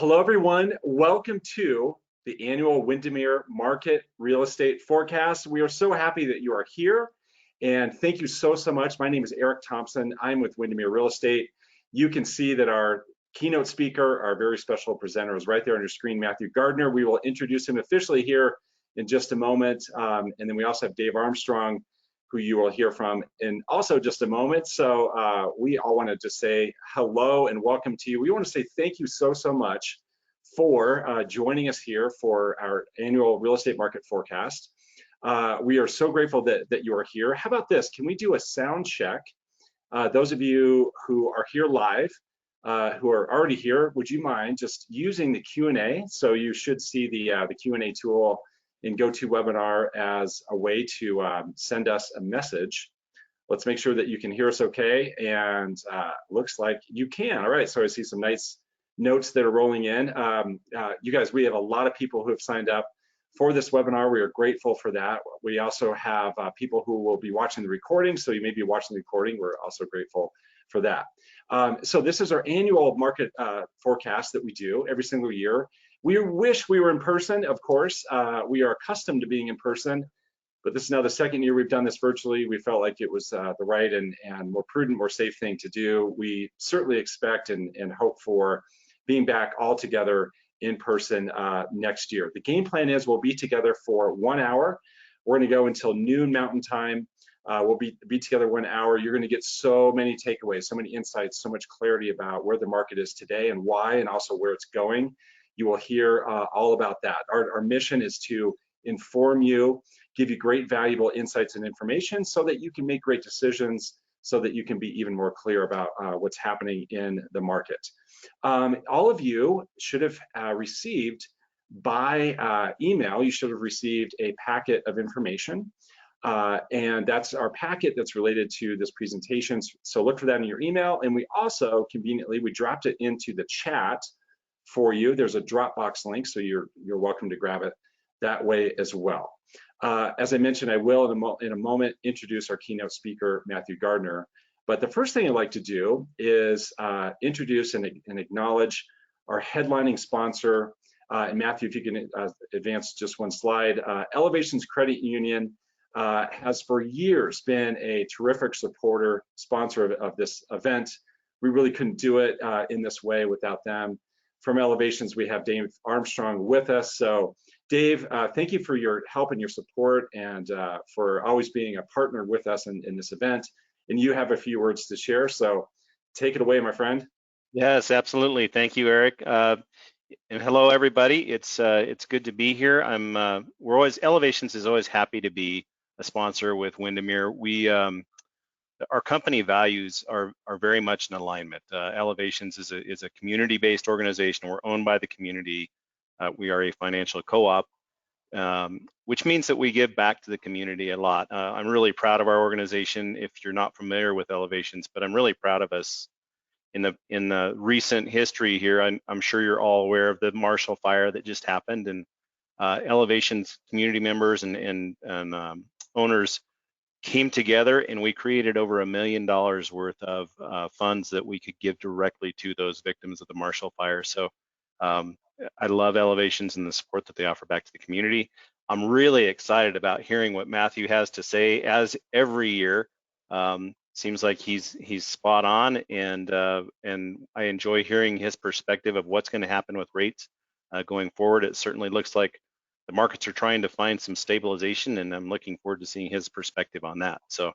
Hello, everyone. Welcome to the annual Windermere Market Real Estate Forecast. We are so happy that you are here, and thank you so much. My name is Eric Thompson. I'm with Windermere Real Estate. You can see that our keynote speaker, our very special presenter, is right there on your screen, Matthew Gardner. We will introduce him officially here in just a moment, and then we also have Dave Armstrong, who you will hear from in also just a moment. So we all want to just say hello and welcome to you. We want to say thank you so much for joining us here for our annual real estate market forecast. We are so grateful that you are here. How about this? Can we do a sound check? Those of you who are here live, who are already here, would you mind just using the Q&A? So you should see the Q&A tool in GoToWebinar as a way to send us a message. Let's make sure that you can hear us okay, and looks like you can. All right, so I see some nice notes that are rolling in. You guys, we have a lot of people who have signed up for this webinar. We are grateful for that. We also have people who will be watching the recording, so you may be watching the recording. We're also grateful for that. So this is our annual market forecast that we do every single year. We wish we were in person, of course. We are accustomed to being in person, but this is now the second year we've done this virtually. We felt like it was the right and more prudent, more safe thing to do. We certainly expect and hope for being back all together in person next year. The game plan is we'll be together for 1 hour. We're gonna go until noon Mountain Time. We'll be together 1 hour. You're gonna get so many takeaways, so many insights, so much clarity about where the market is today and why, and also where it's going. You will hear all about that. Our mission is to inform you, give you great valuable insights and information so that you can make great decisions, so that you can be even more clear about what's happening in the market. All of you should have received by email, you should have received a packet of information. And that's our packet that's related to this presentation. So look for that in your email. And we also conveniently, we dropped it into the chat for you. There's a Dropbox link, so you're welcome to grab it that way as well. As I mentioned, I will in a moment introduce our keynote speaker, Matthew Gardner. But the first thing I'd like to do is introduce and acknowledge our headlining sponsor. And Matthew, if you can advance just one slide. Elevations Credit Union has for years been a terrific sponsor of this event. We really couldn't do it in this way without them. From Elevations, we have Dave Armstrong with us. So Dave, thank you for your help and your support, and for always being a partner with us in this event. And you have a few words to share, so take it away, my friend. Yes, absolutely. Thank you, Eric. And hello, everybody. It's good to be here. Elevations is always happy to be a sponsor with Windermere. Our company values are very much in alignment. Elevations is a community-based organization. We're owned by the community. We are a financial co-op, which means that we give back to the community a lot. I'm really proud of our organization. If you're not familiar with Elevations, but I'm really proud of us. In the recent history here, I'm sure you're all aware of the Marshall Fire that just happened, and Elevations community members and owners came together, and we created over $1 million worth of funds that we could give directly to those victims of the Marshall Fire. So I love Elevations and the support that they offer back to the community. I'm really excited about hearing what Matthew has to say, as every year. Seems like he's spot on, and I enjoy hearing his perspective of what's going to happen with rates going forward. It certainly looks like the markets are trying to find some stabilization, and I'm looking forward to seeing his perspective on that. So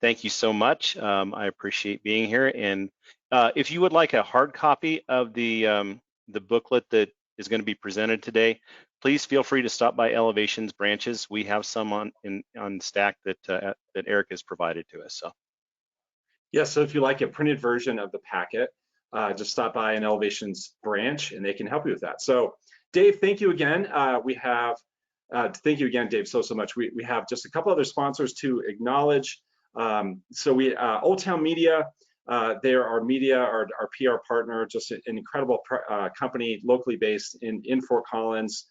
thank you so much. I appreciate being here. And if you would like a hard copy of the booklet that is going to be presented today, please feel free to stop by Elevations branches. We have some on stack that Eric has provided to us. So. Yeah, so if you like a printed version of the packet, just stop by an Elevations branch and they can help you with that. So Dave, thank you again. Thank you again, Dave, so much. We have just a couple other sponsors to acknowledge. So Old Town Media, they're our media, our PR partner, just an incredible company locally based in Fort Collins.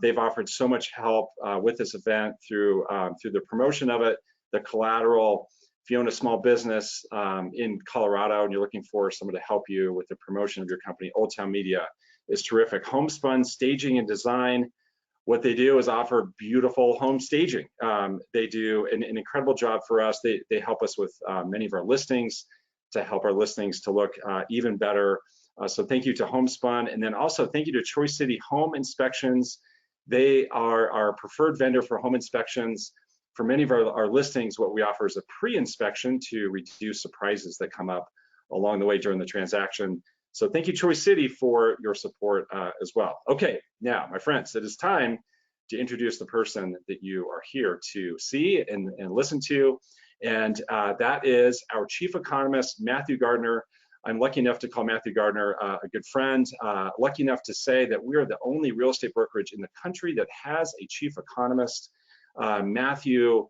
They've offered so much help with this event through the promotion of it, the collateral. If you own a small business in Colorado and you're looking for someone to help you with the promotion of your company, Old Town Media is terrific. Homespun Staging and Design. What they do is offer beautiful home staging. They do an incredible job for us. They help us with many of our listings to help our listings to look even better. So thank you to Homespun. And then also thank you to Choice City Home Inspections. They are our preferred vendor for home inspections. For many of our listings, what we offer is a pre-inspection to reduce surprises that come up along the way during the transaction. So thank you, Choice City, for your support as well. Okay, now, my friends, it is time to introduce the person that you are here to see and listen to. And that is our Chief Economist, Matthew Gardner. I'm lucky enough to call Matthew Gardner a good friend, lucky enough to say that we are the only real estate brokerage in the country that has a Chief Economist. Matthew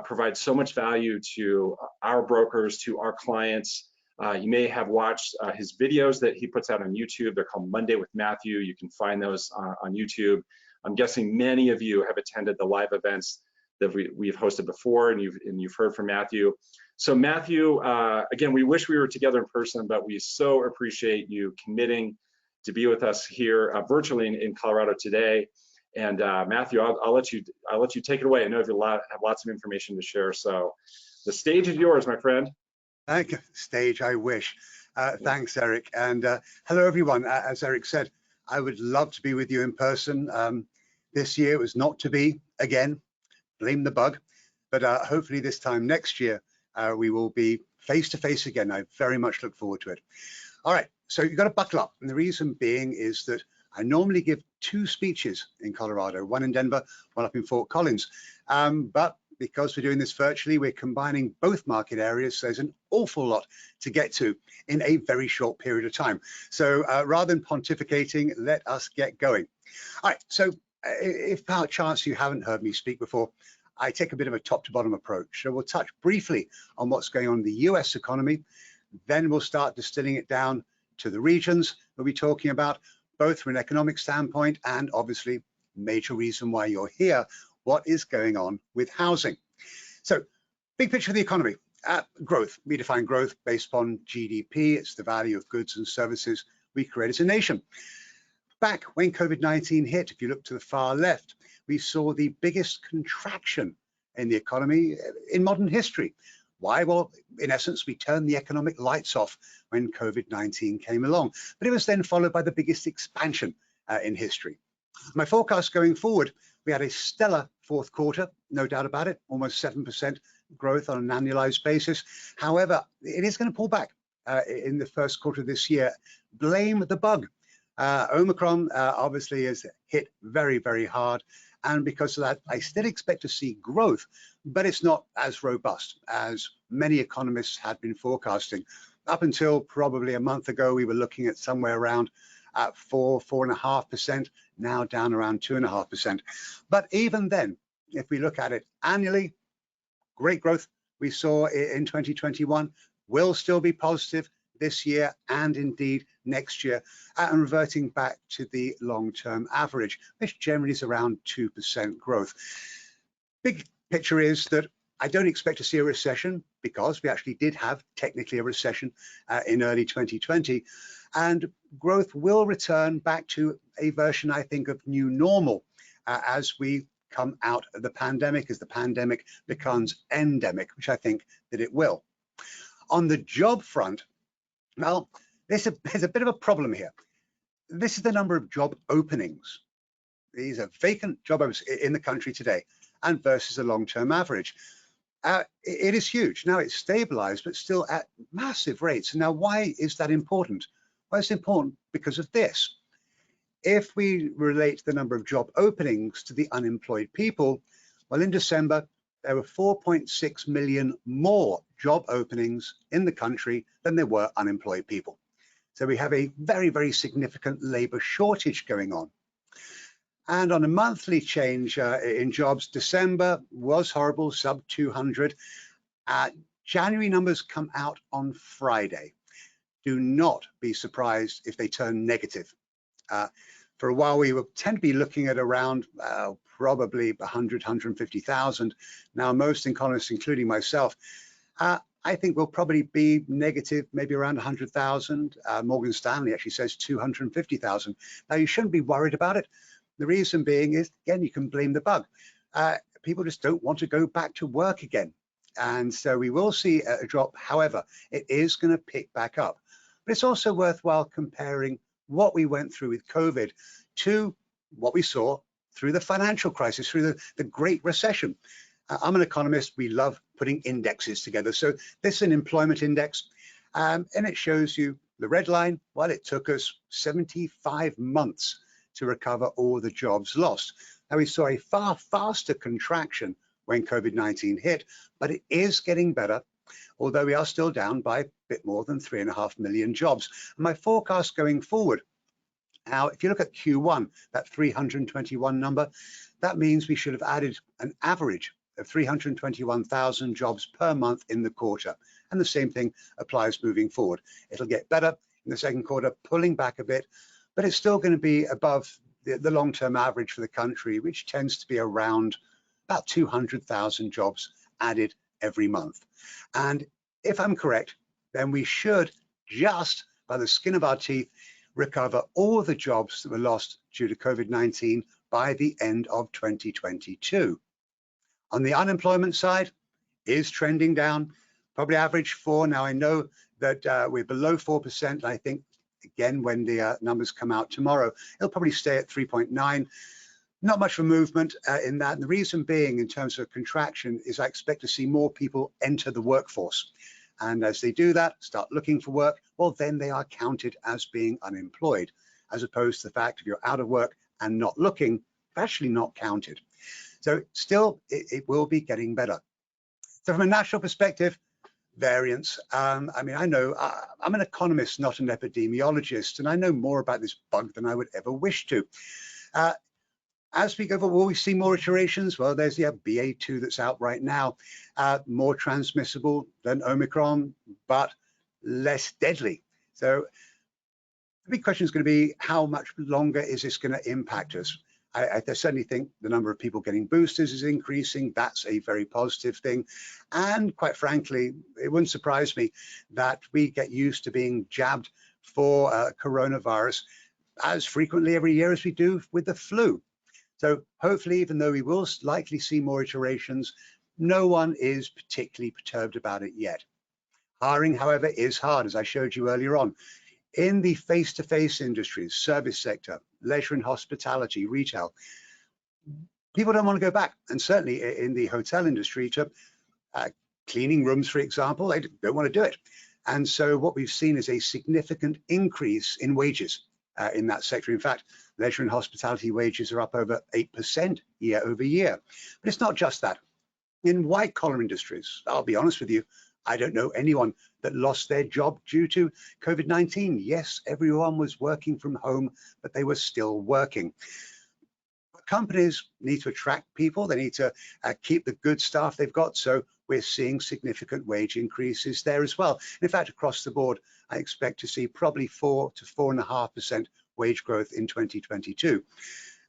provides so much value to our brokers, to our clients. You may have watched his videos that he puts out on YouTube. They're called Monday with Matthew. You can find those on YouTube. I'm guessing many of you have attended the live events that we've hosted before, and you've heard from Matthew. So Matthew, again, we wish we were together in person, but we so appreciate you committing to be with us here virtually in Colorado today. And Matthew, I'll let you take it away. I know you have lots of information to share. So the stage is yours, my friend. Thank you. Stage, I wish. Thanks, Eric. And hello, everyone. As Eric said, I would love to be with you in person. This year was not to be, again, blame the bug. But hopefully this time next year, we will be face to face again. I very much look forward to it. All right, so you've got to buckle up. And the reason being is that I normally give 2 speeches in Colorado, one in Denver, one up in Fort Collins. But because we're doing this virtually, we're combining both market areas. So there's an awful lot to get to in a very short period of time. So rather than pontificating, let us get going. All right, so if by chance you haven't heard me speak before, I take a bit of a top to bottom approach. So we'll touch briefly on what's going on in the US economy. Then we'll start distilling it down to the regions we'll be talking about, both from an economic standpoint and obviously major reason why you're here, what is going on with housing. So big picture of the economy, growth. We define growth based upon GDP. It's the value of goods and services we create as a nation. Back when COVID-19 hit, if you look to the far left, we saw the biggest contraction in the economy in modern history. Why? Well, in essence, we turned the economic lights off when COVID-19 came along, but it was then followed by the biggest expansion in history. My forecast going forward, we had a stellar fourth quarter, no doubt about it, almost 7% growth on an annualized basis. However, it is going to pull back in the first quarter of this year. Blame the bug. Omicron obviously has hit very, very hard. And because of that, I still expect to see growth, but it's not as robust as many economists had been forecasting. Up until probably a month ago, we were looking at somewhere around 4.5%, now down around 2.5%. But even then, if we look at it annually, great growth we saw in 2021 will still be positive this year and indeed next year, and reverting back to the long-term average, which generally is around 2% growth. Big picture is that I don't expect to see a recession, because we actually did have technically a recession in early 2020, and growth will return back to a version, I think, of new normal as we come out of the pandemic, as the pandemic becomes endemic, which I think that it will. On the job front, well, there's a bit of a problem here. This is the number of job openings. These are vacant job openings in the country today, and versus a long-term average. It is huge. Now it's stabilized, but still at massive rates. Now, why is that important? Well, it's important because of this. If we relate the number of job openings to the unemployed people, well, in December, there were 4.6 million more job openings in the country than there were unemployed people. So we have a very, very significant labor shortage going on. And on a monthly change in jobs, December was horrible, sub 200. January numbers come out on Friday. Do not be surprised if they turn negative. For a while, we would tend to be looking at around probably 100, 150,000. Now, most economists, including myself, I think we'll probably be negative, maybe around 100,000. Morgan Stanley actually says 250,000. Now, you shouldn't be worried about it. The reason being is, again, you can blame the bug. People just don't want to go back to work again. And so we will see a drop. However, it is going to pick back up. But it's also worthwhile comparing what we went through with COVID to what we saw through the financial crisis, through the Great Recession. I'm an economist. We love putting indexes together. So this is an employment index, and it shows you the red line. Well, it took us 75 months to recover all the jobs lost. Now, we saw a far faster contraction when COVID-19 hit, but it is getting better, although we are still down by a bit more than 3.5 million jobs. And my forecast going forward, now, if you look at Q1, that 321 number, that means we should have added an average of 321,000 jobs per month in the quarter. And the same thing applies moving forward. It'll get better in the second quarter, pulling back a bit, but it's still going to be above the long-term average for the country, which tends to be around about 200,000 jobs added every month. And if I'm correct, then we should just by the skin of our teeth recover all the jobs that were lost due to COVID-19 by the end of 2022. On the unemployment side, is trending down, probably average 4. Now, I know that we're below 4%. I think, again, when the numbers come out tomorrow, it'll probably stay at 3.9. Not much of a movement in that. And the reason being, in terms of contraction, is I expect to see more people enter the workforce. And as they do that, start looking for work, well, then they are counted as being unemployed, as opposed to the fact if you're out of work and not looking, actually not counted. So still, it will be getting better. So from a national perspective, variance. I mean, I know I'm an economist, not an epidemiologist, and I know more about this bug than I would ever wish to. As we go forward, will we see more iterations? Well, there's the BA2 that's out right now, more transmissible than Omicron, but less deadly. So the big question is going to be, how much longer is this going to impact us? I certainly think the number of people getting boosters is increasing. That's a very positive thing. And quite frankly, it wouldn't surprise me that we get used to being jabbed for coronavirus as frequently every year as we do with the flu. So hopefully, even though we will likely see more iterations, no one is particularly perturbed about it yet. Hiring, however, is hard, as I showed you earlier on. In the face-to-face industries, service sector, leisure and hospitality, retail, people don't want to go back. And certainly in the hotel industry, to cleaning rooms, for example, they don't want to do it. And so what we've seen is a significant increase in wages in that sector. In fact, leisure and hospitality wages are up over 8% year over year. But it's not just that. In white-collar industries, I'll be honest with you, I don't know anyone that lost their job due to COVID-19. Yes, everyone was working from home, but they were still working. But companies need to attract people. They need to keep the good staff they've got. So we're seeing significant wage increases there as well. In fact, across the board, I expect to see probably 4 to 4.5% wage growth in 2022.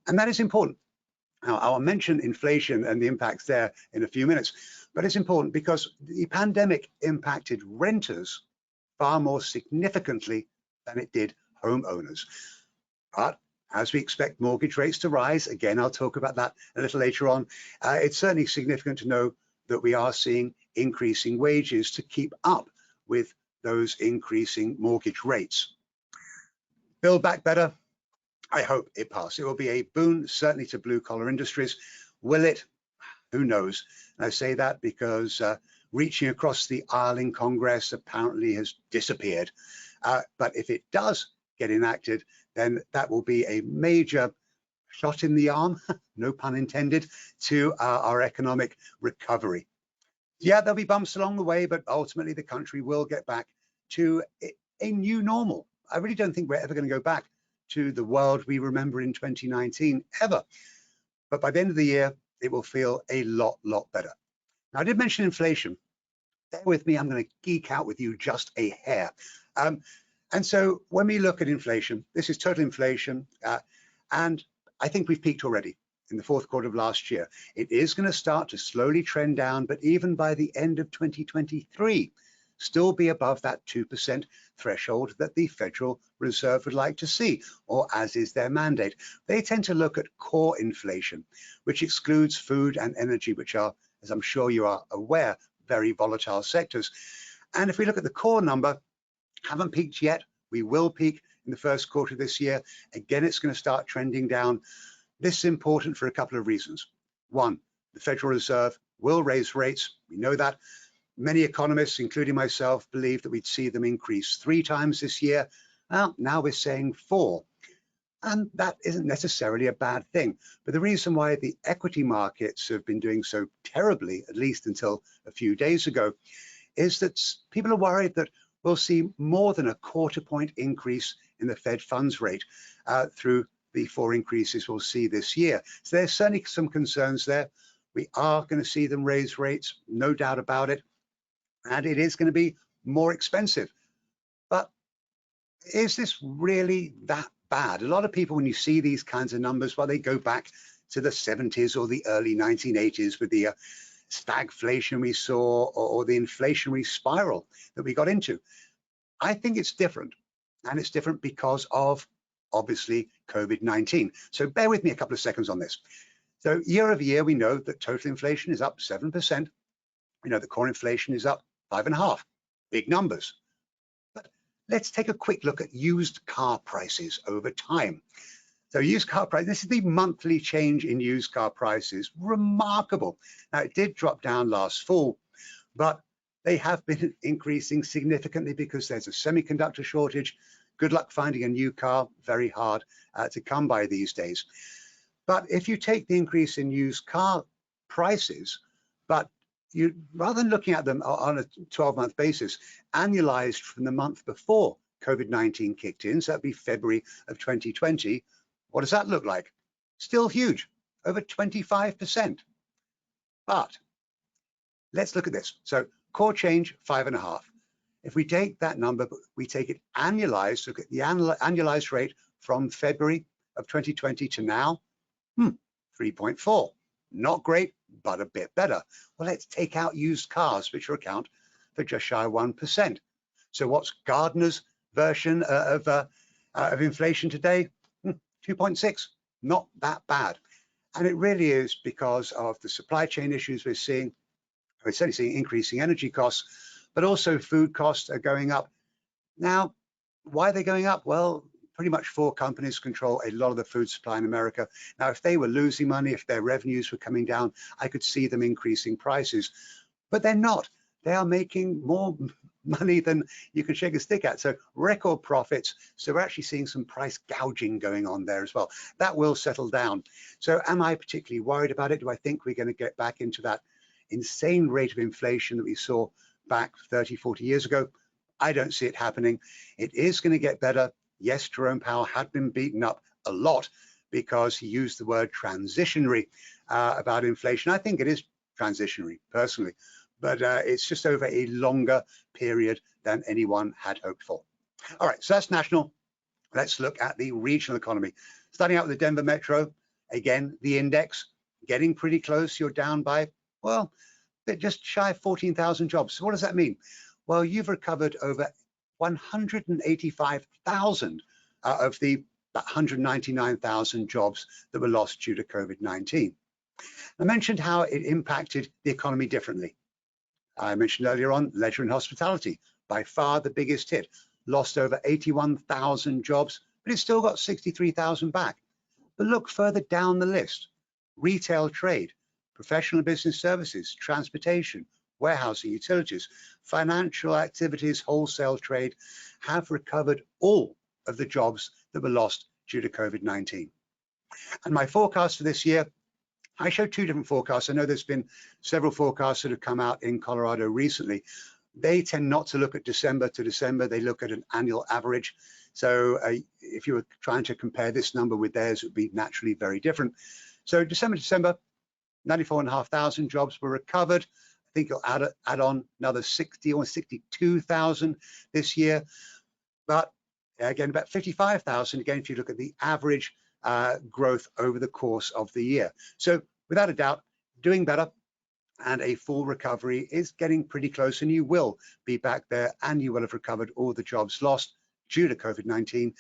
And that is important. Now, I'll mention inflation and the impacts there in a few minutes, but it's important because the pandemic impacted renters far more significantly than it did homeowners. But as we expect mortgage rates to rise, again, I'll talk about that a little later on, it's certainly significant to know that we are seeing increasing wages to keep up with those increasing mortgage rates. Build Back Better. I hope it passes. It will be a boon, certainly to blue-collar industries. Will it? Who knows? And I say that because reaching across the aisle in Congress apparently has disappeared. But if it does get enacted, then that will be a major shot in the arm, no pun intended, to our economic recovery. Yeah, there'll be bumps along the way, but ultimately the country will get back to a new normal. I really don't think we're ever going to go back to the world we remember in 2019, ever. But by the end of the year, it will feel a lot better. Now, I did mention inflation. Bear with me, I'm going to geek out with you just a hair. And so when we look at inflation, this is total inflation, and I think we've peaked already in the fourth quarter of last year. It is going to start to slowly trend down, but even by the end of 2023, still be above that 2% threshold that the Federal Reserve would like to see, or as is their mandate. They tend to look at core inflation, which excludes food and energy, which are, as I'm sure you are aware, very volatile sectors. And if we look at the core number, haven't peaked yet. We will peak in the first quarter of this year. Again, it's going to start trending down. This is important for a couple of reasons. One, the Federal Reserve will raise rates. We know that. Many economists, including myself, believe that we'd see them increase 3 times this year. Well, now we're saying 4. And that isn't necessarily a bad thing. But the reason why the equity markets have been doing so terribly, at least until a few days ago, is that people are worried that we'll see more than a quarter point increase in the Fed funds rate through the 4 increases we'll see this year. So there's certainly some concerns there. We are going to see them raise rates, no doubt about it. And it is going to be more expensive. But is this really that bad? A lot of people, when you see these kinds of numbers, well, they go back to the 70s or the early 1980s with the stagflation we saw, or the inflationary spiral that we got into. I think it's different, and it's different because of, obviously, COVID-19. So bear with me a couple of seconds on this. So year over year, we know that total inflation is up 7%. We know that core inflation is up 5.5%. Big numbers. But let's take a quick look at used car prices over time. So used car prices, this is the monthly change in used car prices. Remarkable. Now, it did drop down last fall, but they have been increasing significantly because there's a semiconductor shortage. Good luck finding a new car, very hard to come by these days. But if you take the increase in used car prices, but you, rather than looking at them on a 12-month basis, annualized from the month before COVID-19 kicked in, so that'd be February of 2020, what does that look like? Still huge, over 25%. But let's look at this. So core change, 5.5. If we take that number, but we take it annualized, look at the annualized rate from February of 2020 to now, 3.4. Not great, but a bit better. Well, let's take out used cars, which account for just shy of 1%. So what's Gardner's version of inflation today? 2.6, not that bad. And it really is because of the supply chain issues we're seeing. We're certainly seeing increasing energy costs, but also food costs are going up. Now, why are they going up? Well, pretty much 4 companies control a lot of the food supply in America. Now, if they were losing money, if their revenues were coming down, I could see them increasing prices, but they're not. They are making more money than you can shake a stick at. So record profits. So we're actually seeing some price gouging going on there as well. That will settle down. So am I particularly worried about it? Do I think we're going to get back into that insane rate of inflation that we saw back 30, 40 years ago? I don't see it happening. It is going to get better. Yes, Jerome Powell had been beaten up a lot because he used the word transitionary about inflation. I think it is transitionary personally, but it's just over a longer period than anyone had hoped for. All right, so that's national. Let's look at the regional economy. Starting out with the Denver Metro, again, the index getting pretty close. You're down by, well, just shy of 14,000 jobs. So what does that mean? Well, you've recovered over 185,000 of the 199,000 jobs that were lost due to COVID-19. I mentioned how it impacted the economy differently. I mentioned earlier on leisure and hospitality, by far the biggest hit, lost over 81,000 jobs, but it's still got 63,000 back. But look further down the list: retail trade, professional business services, transportation, warehousing, utilities, financial activities, wholesale trade have recovered all of the jobs that were lost due to COVID-19. And my forecast for this year, I showed 2 different forecasts. I know there's been several forecasts that have come out in Colorado recently. They tend not to look at December to December. They look at an annual average. So if you were trying to compare this number with theirs, it would be naturally very different. So December to December, 94,500 jobs were recovered. I think you'll add on another 60 or 62,000 this year. But again, about 55,000, again, if you look at the average growth over the course of the year. So without a doubt, doing better, and a full recovery is getting pretty close, and you will be back there, and you will have recovered all the jobs lost due to COVID-19,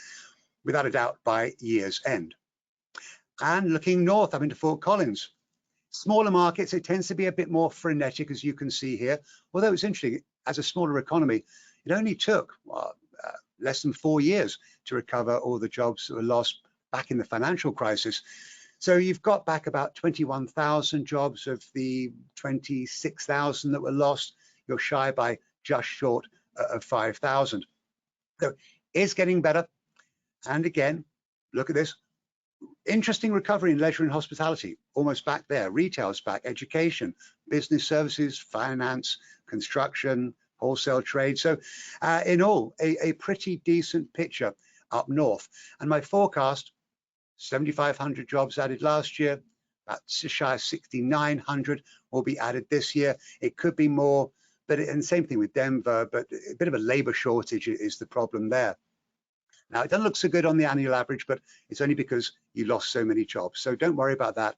without a doubt, by year's end. And looking north up into Fort Collins, smaller markets, it tends to be a bit more frenetic, as you can see here. Although it's interesting, as a smaller economy, it only took less than 4 years to recover all the jobs that were lost back in the financial crisis. So you've got back about 21,000 jobs of the 26,000 that were lost. You're shy by just short of 5,000. So it's getting better. And again, look at this. Interesting recovery in leisure and hospitality, almost back there. Retail's back, education, business services, finance, construction, wholesale trade. So in all, a pretty decent picture up north. And my forecast, 7,500 jobs added last year, about shy of 6,900 will be added this year. It could be more, but and same thing with Denver, but a bit of a labor shortage is the problem there. Now, it doesn't look so good on the annual average, but it's only because you lost so many jobs. So don't worry about that.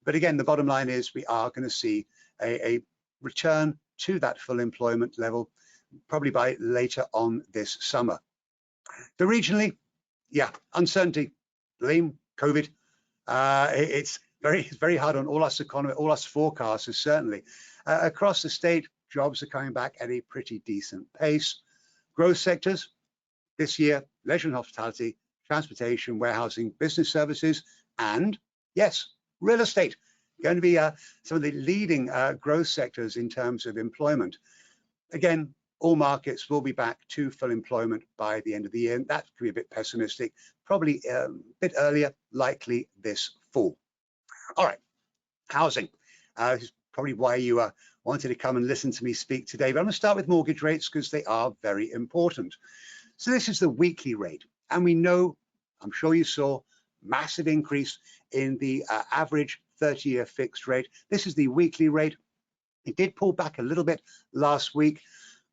But again, the bottom line is we are going to see a return to that full employment level, probably by later on this summer. So regionally, yeah, uncertainty, blame COVID. It's very hard on all us economists, all us forecasters, certainly. Across the state, jobs are coming back at a pretty decent pace. Growth sectors this year, leisure and hospitality, transportation, warehousing, business services, and yes, real estate, going to be some of the leading growth sectors in terms of employment. Again, all markets will be back to full employment by the end of the year. And that could be a bit pessimistic, probably a bit earlier, likely this fall. All right, housing. This is probably why you wanted to come and listen to me speak today. But I'm going to start with mortgage rates because they are very important. So this is the weekly rate. And we know, I'm sure you saw, massive increase in the average 30-year fixed rate. This is the weekly rate. It did pull back a little bit last week,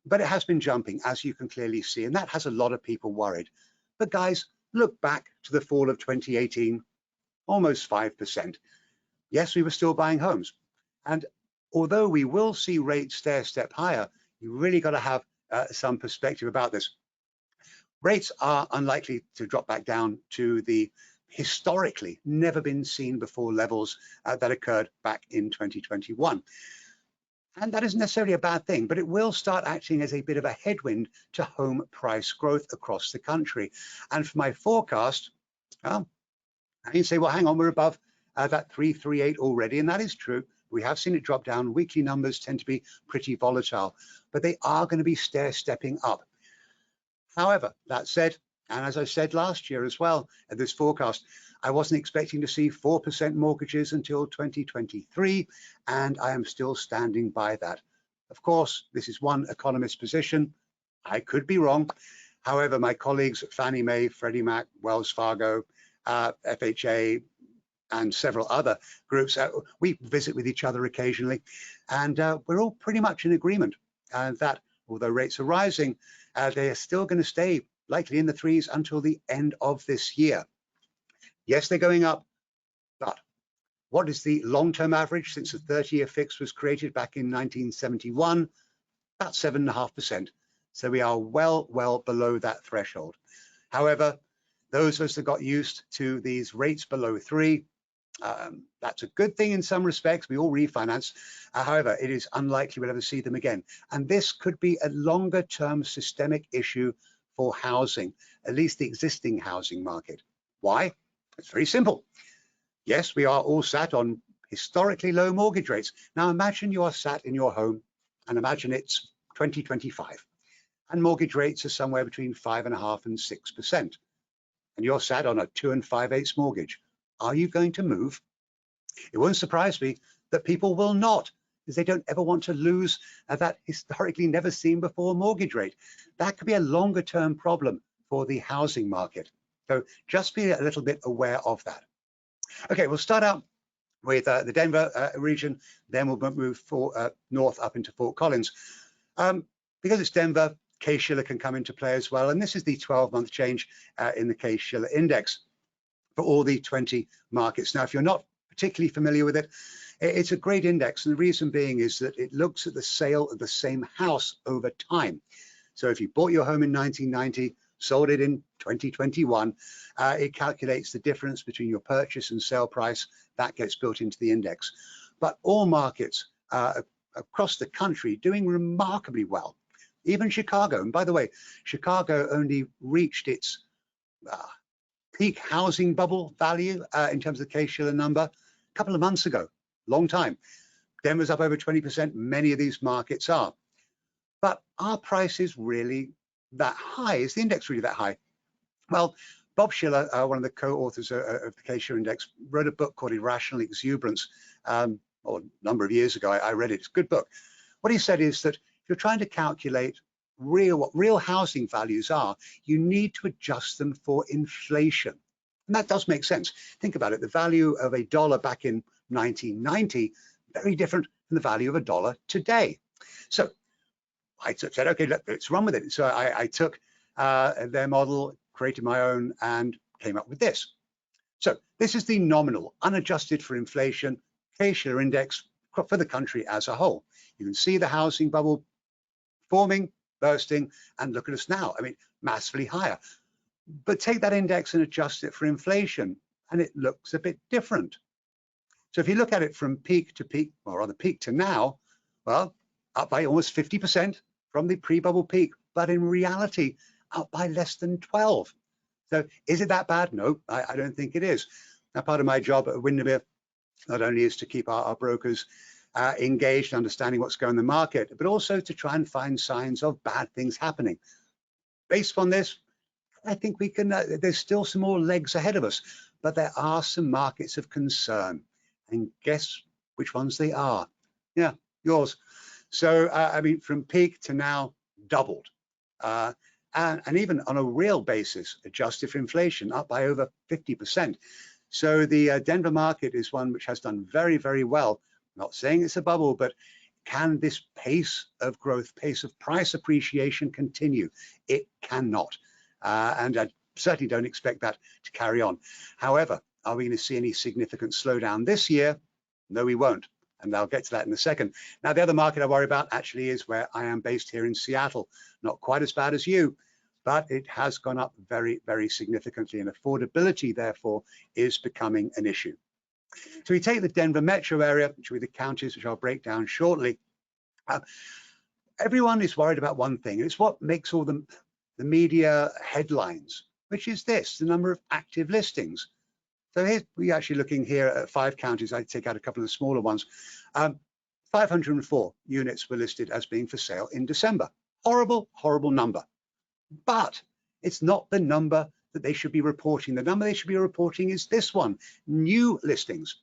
but it has been jumping, as you can clearly see, and that has a lot of people worried. But guys, look back to the fall of 2018, almost 5%. Yes, we were still buying homes. And although we will see rates stair-step higher, you really got to have some perspective about this. Rates are unlikely to drop back down to the historically never been seen before levels that occurred back in 2021. And that isn't necessarily a bad thing, but it will start acting as a bit of a headwind to home price growth across the country. And for my forecast, well, you say, well, hang on, we're above that 338 already, and that is true. We have seen it drop down. Weekly numbers tend to be pretty volatile, but they are going to be stair-stepping up. However, that said, and as I said last year as well, at this forecast, I wasn't expecting to see 4% mortgages until 2023, and I am still standing by that. Of course, this is one economist's position. I could be wrong. However, my colleagues at Fannie Mae, Freddie Mac, Wells Fargo, FHA, and several other groups, we visit with each other occasionally, and we're all pretty much in agreement that although rates are rising, they are still going to stay likely in the threes until the end of this year. Yes, they're going up, but what is the long-term average since the 30-year fix was created back in 1971? About 7.5%. So we are well below that threshold. However, those of us that got used to these rates below 3, that's a good thing in some respects. We all refinance. However, it is unlikely we'll ever see them again. And this could be a longer-term systemic issue for housing, at least the existing housing market. Why? It's very simple. Yes, we are all sat on historically low mortgage rates. Now imagine you are sat in your home and imagine it's 2025 and mortgage rates are somewhere between 5.5% and 6%. And you're sat on a 2 5/8 mortgage. Are you going to move? It won't surprise me that people will not, because they don't ever want to lose that historically never seen before mortgage rate. That could be a longer term problem for the housing market. So just be a little bit aware of that. Okay, we'll start out with the Denver region, then we'll move north up into Fort Collins. Because it's Denver, Case-Shiller can come into play as well, and this is the 12-month change in the Case-Shiller index. for all the 20 markets. Now, if you're not particularly familiar with it, it's a great index, and the reason being is that it looks at the sale of the same house over time. So if you bought your home in 1990, sold it in 2021, it calculates the difference between your purchase and sale price. That gets built into the index. But all markets across the country doing remarkably well. Even Chicago, and by the way, Chicago only reached its peak housing bubble value in terms of the Case-Shiller number a couple of months ago, long time. Denver's up over 20%, many of these markets are. But are prices really that high? Is the index really that high? Well, Bob Shiller, one of the co-authors of the Case-Shiller Index, wrote a book called Irrational Exuberance, a number of years ago. I read it, it's a good book. What he said is that if you're trying to calculate what real housing values are, you need to adjust them for inflation. And that does make sense. Think about it, the value of $1 back in 1990, very different from the value of $1 today. So I said, okay, let's run with it. So I took their model, created my own, and came up with this. So this is the nominal, unadjusted for inflation, Case-Shiller Index for the country as a whole. You can see the housing bubble forming, bursting, and look at us now. I mean, massively higher. But take that index and adjust it for inflation, and it looks a bit different. So if you look at it from peak to peak, or rather peak to now, well, up by almost 50% from the pre-bubble peak, but in reality, up by less than 12. So is it that bad? No, I don't think it is. Now, part of my job at Windermere not only is to keep our brokers engaged, understanding what's going on in the market, but also to try and find signs of bad things happening. Based on this, I think we can, there's still some more legs ahead of us, but there are some markets of concern. And guess which ones they are? Yeah, yours. So, I mean, from peak to now, doubled. And even on a real basis, adjusted for inflation, up by over 50%. So the Denver market is one which has done very, very well. Not saying it's a bubble, but can this pace of growth, pace of price appreciation continue? It cannot. And I certainly don't expect that to carry on. However, are we going to see any significant slowdown this year? No, we won't. And I'll get to that in a second. Now, the other market I worry about actually is where I am based here in Seattle. Not quite as bad as you, but it has gone up very, very significantly, and affordability, therefore, is becoming an issue. So we take the Denver metro area, which are the counties, which I'll break down shortly. Everyone is worried about one thing, and it's what makes all the media headlines, which is this, the number of active listings. So here we're actually looking here at 5 counties. I take out a couple of the smaller ones. 504 units were listed as being for sale in December. Horrible, horrible number. But it's not the number that they should be reporting. The number they should be reporting is this one, new listings.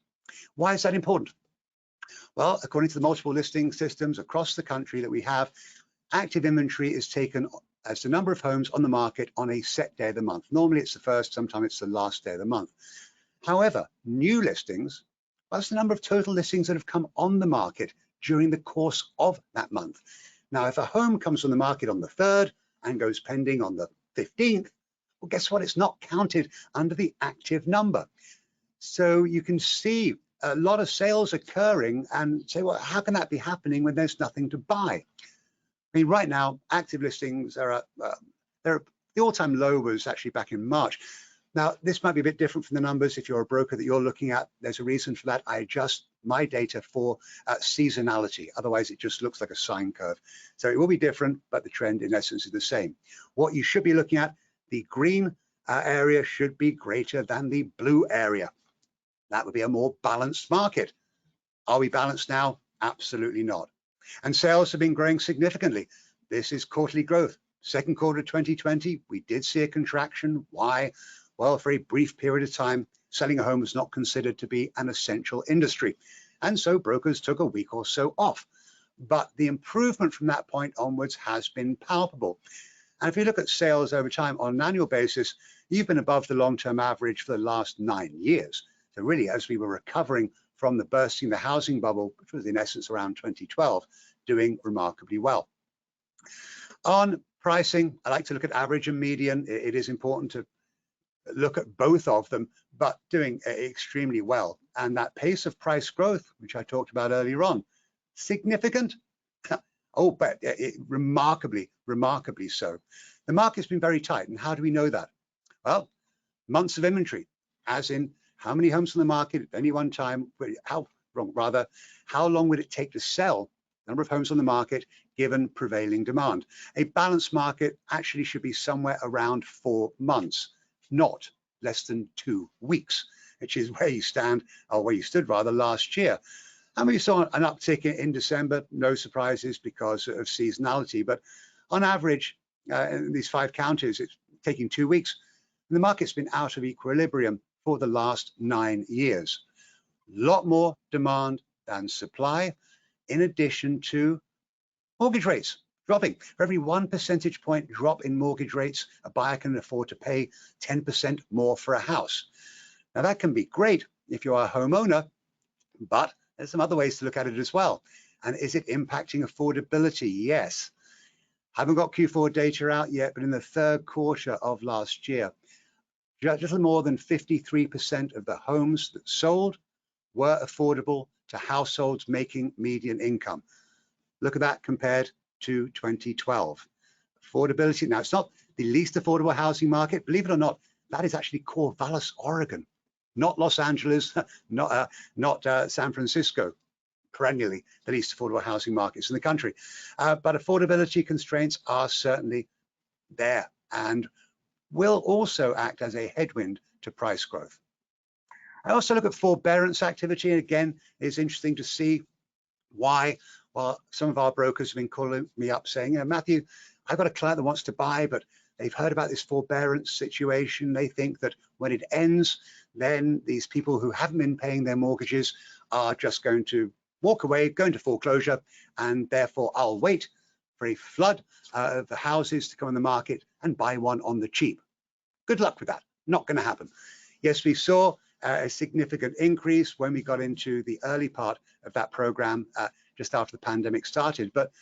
Why is that important? Well, according to the multiple listing systems across the country that we have, active inventory is taken as the number of homes on the market on a set day of the month. Normally it's the first, sometimes it's the last day of the month. However, new listings, well, that's the number of total listings that have come on the market during the course of that month. Now, if a home comes on the market on the 3rd and goes pending on the 15th, well, guess what? It's not counted under the active number. So you can see a lot of sales occurring and say, well, how can that be happening when there's nothing to buy? I mean, right now, active listings are at, the all-time low was actually back in March. Now, this might be a bit different from the numbers. If you're a broker that you're looking at, there's a reason for that. I adjust my data for seasonality. Otherwise, it just looks like a sine curve. So it will be different, but the trend in essence is the same. What you should be looking at, the green area should be greater than the blue area. That would be a more balanced market. Are we balanced now? Absolutely not. And sales have been growing significantly. This is quarterly growth. Second quarter 2020, we did see a contraction. Why? Well, for a brief period of time, selling a home was not considered to be an essential industry. And so brokers took a week or so off. But the improvement from that point onwards has been palpable. And if you look at sales over time on an annual basis, you've been above the long-term average for the last 9 years. So really, as we were recovering from the bursting the housing bubble, which was in essence around 2012, doing remarkably well. On pricing, I like to look at average and median. It is important to look at both of them, but doing extremely well. And that pace of price growth, which I talked about earlier on, significant. Oh, but remarkably so. The market's been very tight. And how do we know that? Well, months of inventory, as in how many homes on the market at any one time, how long would it take to sell the number of homes on the market given prevailing demand? A balanced market actually should be somewhere around 4 months, not less than 2 weeks, which is where you stand, or where you stood rather, last year. And we saw an uptick in December, no surprises because of seasonality, but on average, in these 5 counties, it's taking 2 weeks. And the market's been out of equilibrium for the last 9 years. A lot more demand than supply, in addition to mortgage rates dropping. For every 1 percentage point drop in mortgage rates, a buyer can afford to pay 10% more for a house. Now that can be great if you are a homeowner, but there's some other ways to look at it as well. And is it impacting affordability? Yes. Haven't got Q4 data out yet, but in the third quarter of last year, just a little more than 53% of the homes that sold were affordable to households making median income. Look at that compared to 2012. Affordability, now it's not the least affordable housing market, believe it or not, that is actually Corvallis, Oregon, not Los Angeles, not San Francisco, perennially the least affordable housing markets in the country. But affordability constraints are certainly there and will also act as a headwind to price growth. I also look at forbearance activity, and again, it's interesting to see why. Well, some of our brokers have been calling me up saying, Matthew, I've got a client that wants to buy, but they've heard about this forbearance situation. They think that when it ends, then these people who haven't been paying their mortgages are just going to walk away, go into foreclosure, and therefore I'll wait for a flood of the houses to come on the market and buy one on the cheap. Good luck with that. Not going to happen. Yes, we saw a significant increase when we got into the early part of that program just after the pandemic started. But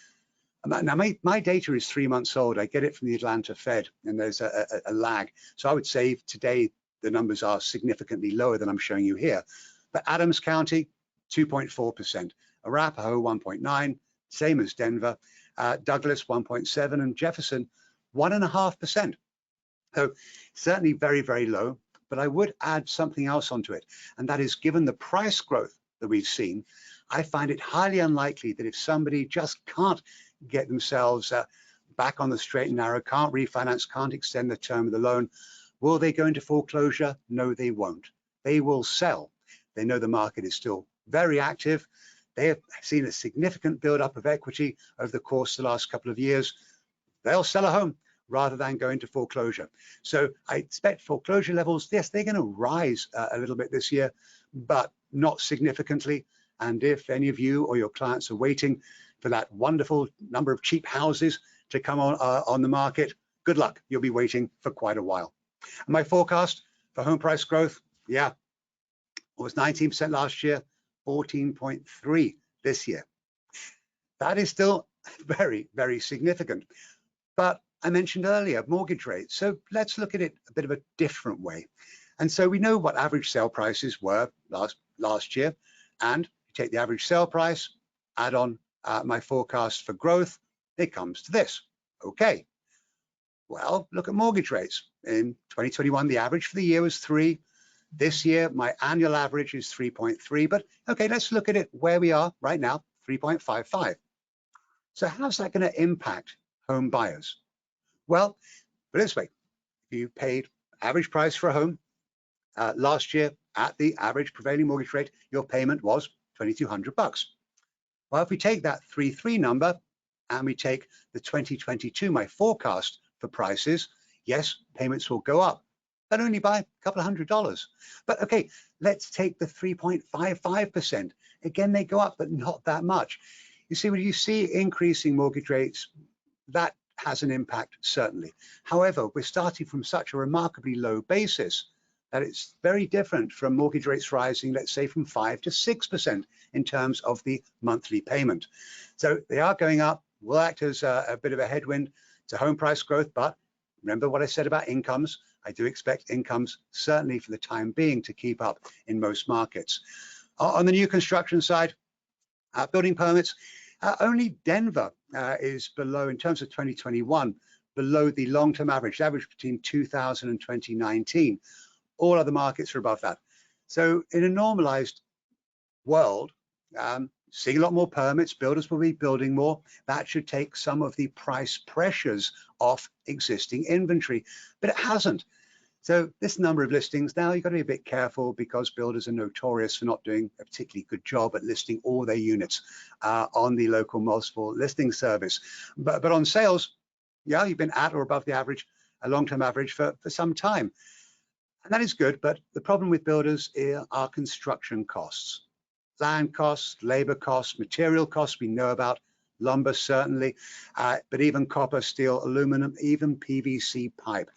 now my data is 3 months old. I get it from the Atlanta Fed, and there's a lag. So I would say today the numbers are significantly lower than I'm showing you here. But Adams County, 2.4%, Arapahoe, 1.9%, same as Denver, Douglas, 1.7%, and Jefferson, 1.5%. So certainly very, very low. But I would add something else onto it, and that is, given the price growth that we've seen, I find it highly unlikely that if somebody just can't get themselves back on the straight and narrow, can't refinance, can't extend the term of the loan, will they go into foreclosure? No, they won't. They will sell. They know the market is still very active. They have seen a significant buildup of equity over the course of the last couple of years. They'll sell a home rather than go into foreclosure. So I expect foreclosure levels, yes, they're going to rise a little bit this year, but not significantly. And if any of you or your clients are waiting for that wonderful number of cheap houses to come on the market, good luck. You'll be waiting for quite a while. And my forecast for home price growth, yeah, it was 19% last year, 14.3% this year. That is still very, very significant. But I mentioned earlier, mortgage rates. So let's look at it a bit of a different way. And so we know what average sale prices were last year. And you take the average sale price, add on my forecast for growth, it comes to this. Okay. Well, look at mortgage rates. In 2021, the average for the year was 3. This year, my annual average is 3.3. But okay, let's look at it where we are right now, 3.55. So how's that going to impact home buyers? Well, put it this way, if you paid average price for a home last year at the average prevailing mortgage rate, your payment was $2,200. Well, if we take that 3.3 number and we take the 2022, my forecast for prices, yes, payments will go up, but only by a couple of $100. But okay, let's take the 3.55%. Again, they go up, but not that much. You see, when you see increasing mortgage rates, that has an impact, certainly. However, we're starting from such a remarkably low basis that it's very different from mortgage rates rising, let's say, from 5 to 6% in terms of the monthly payment. So they are going up, will act as a bit of a headwind to home price growth, but remember what I said about incomes. I do expect incomes, certainly for the time being, to keep up in most markets. On the new construction side, building permits, only Denver is below, in terms of 2021, below the long-term average between 2000 and 2019. All other markets are above that. So in a normalized world, seeing a lot more permits, builders will be building more. That should take some of the price pressures off existing inventory, but it hasn't. So this number of listings now, you've got to be a bit careful because builders are notorious for not doing a particularly good job at listing all their units on the local multiple listing service. But on sales, yeah, you've been at or above the average, a long-term average for some time. And that is good, but the problem with builders are construction costs. Land costs, labor costs, material costs we know about, lumber certainly, but even copper, steel, aluminum, even PVC pipe,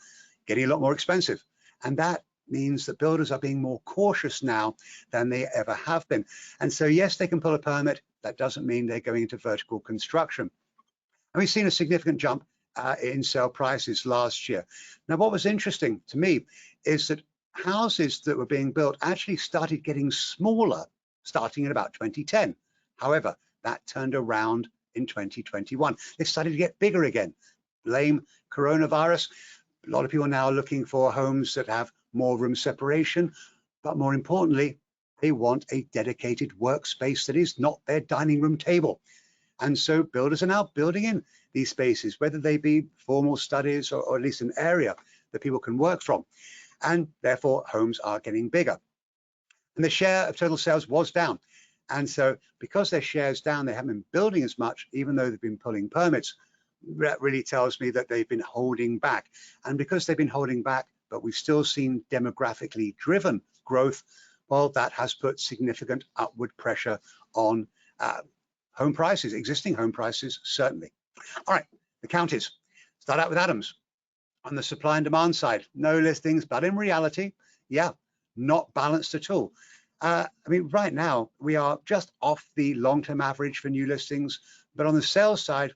getting a lot more expensive. And that means that builders are being more cautious now than they ever have been. And so yes, they can pull a permit. That doesn't mean they're going into vertical construction. And we've seen a significant jump in sale prices last year. Now, what was interesting to me is that houses that were being built actually started getting smaller starting in about 2010. However, that turned around in 2021. They started to get bigger again. Blame coronavirus. A lot of people now are looking for homes that have more room separation, but more importantly, they want a dedicated workspace that is not their dining room table. And so builders are now building in these spaces, whether they be formal studies or at least an area that people can work from. And therefore, homes are getting bigger. And the share of total sales was down. And so because their share is down, they haven't been building as much, even though they've been pulling permits. That really tells me that they've been holding back. And because they've been holding back, but we've still seen demographically driven growth, well, that has put significant upward pressure on home prices, existing home prices, certainly. All right, the counties. Start out with Adams. On the supply and demand side, no listings, but in reality, yeah, not balanced at all. I mean, right now, we are just off the long-term average for new listings, but on the sales side,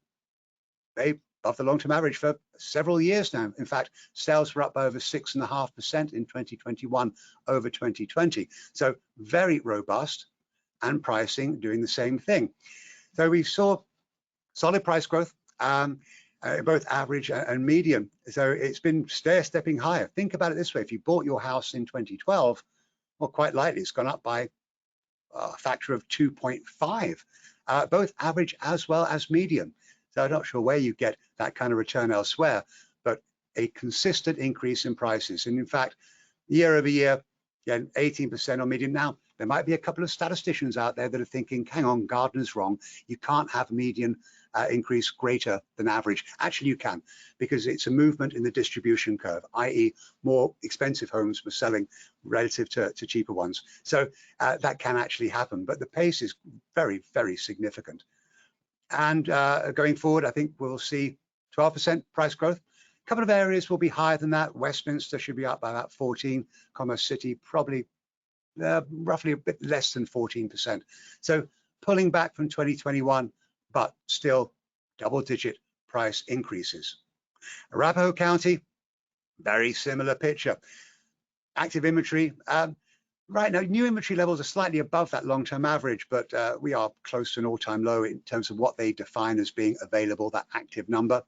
they above the long-term average for several years now. In fact, sales were up by over 6.5% in 2021 over 2020. So very robust, and pricing doing the same thing. So we saw solid price growth, both average and median. So it's been stair-stepping higher. Think about it this way. If you bought your house in 2012, well, quite likely it's gone up by a factor of 2.5, both average as well as median. So I'm not sure where you get that kind of return elsewhere, but a consistent increase in prices. And in fact, year over year, again, 18% on median. Now, there might be a couple of statisticians out there that are thinking, hang on, Gardner's wrong. You can't have median increase greater than average. Actually, you can, because it's a movement in the distribution curve, i.e. more expensive homes were selling relative to cheaper ones. So that can actually happen, but the pace is very, very significant. And going forward, I think we'll see 12% price growth. A couple of areas will be higher than that. Westminster should be up by about 14, Commerce City probably roughly a bit less than 14%. So pulling back from 2021, but still double-digit price increases. Arapahoe County, very similar picture. Active inventory, right now, new inventory levels are slightly above that long-term average, but we are close to an all-time low in terms of what they define as being available, that active number.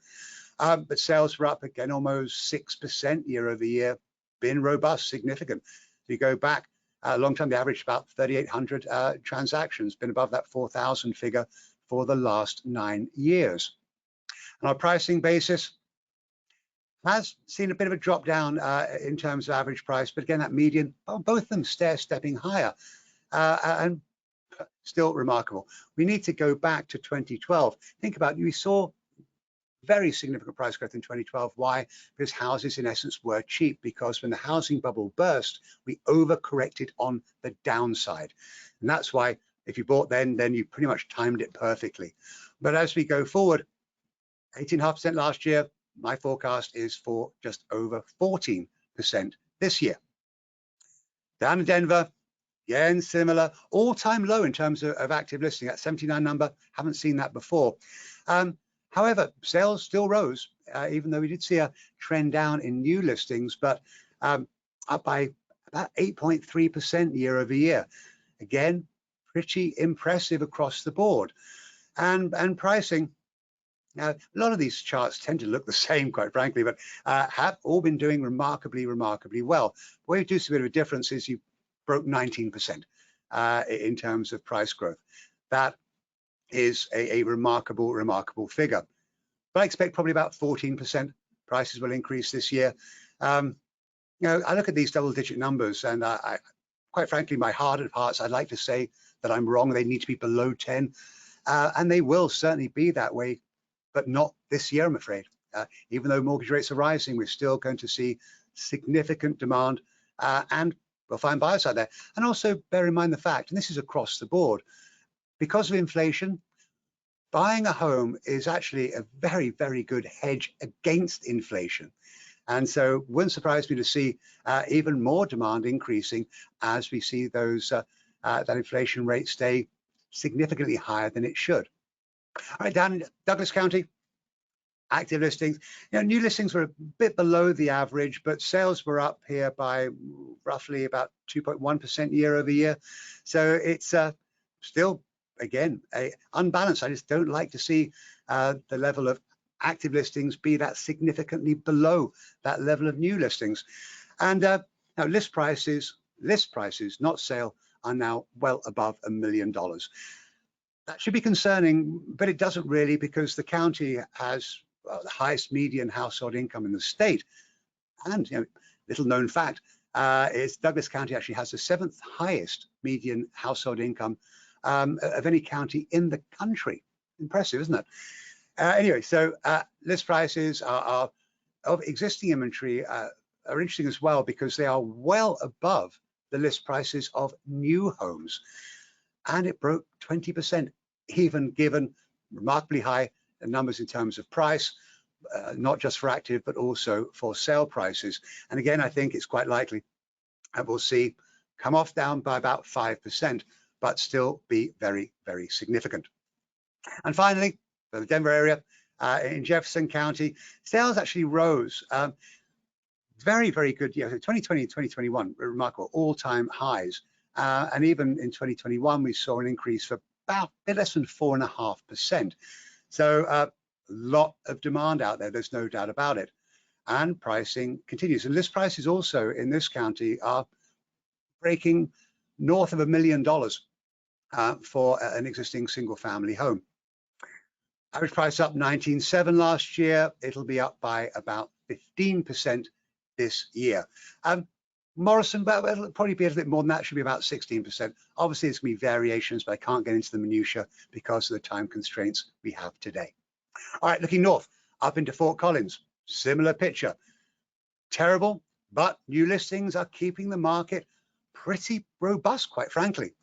But sales were up again almost 6% year over year, been robust, significant. If you go back long-term, the average about 3,800 transactions, been above that 4,000 figure for the last 9 years. On a pricing basis, has seen a bit of a drop down in terms of average price, but again, that median, both of them stair-stepping higher and still remarkable. We need to go back to 2012. Think about it, we saw very significant price growth in 2012. Why? Because houses in essence were cheap, because when the housing bubble burst, we overcorrected on the downside. And that's why if you bought then you pretty much timed it perfectly. But as we go forward, 18.5% last year, my forecast is for just over 14% this year. Down in Denver, again, similar, all-time low in terms of active listing, that 79 number, haven't seen that before. However, sales still rose, even though we did see a trend down in new listings, but up by about 8.3% year over year. Again, pretty impressive across the board. And pricing, now, a lot of these charts tend to look the same, quite frankly, but have all been doing remarkably well. Where you do see a bit of a difference is you broke 19% in terms of price growth. That is a remarkable figure. But I expect probably about 14% prices will increase this year. You know, I look at these double-digit numbers, and I, quite frankly, my heart of hearts, I'd like to say that I'm wrong. They need to be below 10, and they will certainly be that way, but not this year, I'm afraid. Even though mortgage rates are rising, we're still going to see significant demand, and we'll find buyers out there. And also bear in mind the fact, and this is across the board, because of inflation, buying a home is actually a very good hedge against inflation. And so it wouldn't surprise me to see even more demand increasing as we see those that inflation rate stay significantly higher than it should. All right, down in Douglas County, active listings. You know, new listings were a bit below the average, but sales were up here by roughly about 2.1% year over year. So it's still, again, unbalanced. I just don't like to see the level of active listings be that significantly below that level of new listings. And now list prices, not sale, are now well above $1 million. That should be concerning, but it doesn't really, because the county has the highest median household income in the state. And, you know, little known fact is Douglas County actually has the 7th highest median household income of any county in the country. Impressive, isn't it? Anyway, so list prices are of existing inventory are interesting as well, because they are well above the list prices of new homes. And it broke 20%, even given remarkably high numbers in terms of price, not just for active, but also for sale prices. And again, I think it's quite likely that we'll see come off down by about 5%, but still be very significant. And finally, for the Denver area, in Jefferson County, sales actually rose. Very good year. 2020 and 2021 were remarkable, all-time highs. And even in 2021, we saw an increase for about a bit less than 4.5%. So a lot of demand out there, there's no doubt about it. And pricing continues. And list prices also in this county are breaking north of $1 million for an existing single family home. Average price up 19.7 last year. It'll be up by about 15% this year. Morrison, but it'll probably be a little bit more than that, should be about 16%. Obviously, there's going to be variations, but I can't get into the minutiae because of the time constraints we have today. All right, looking north, up into Fort Collins, similar picture. Terrible, but new listings are keeping the market pretty robust, quite frankly.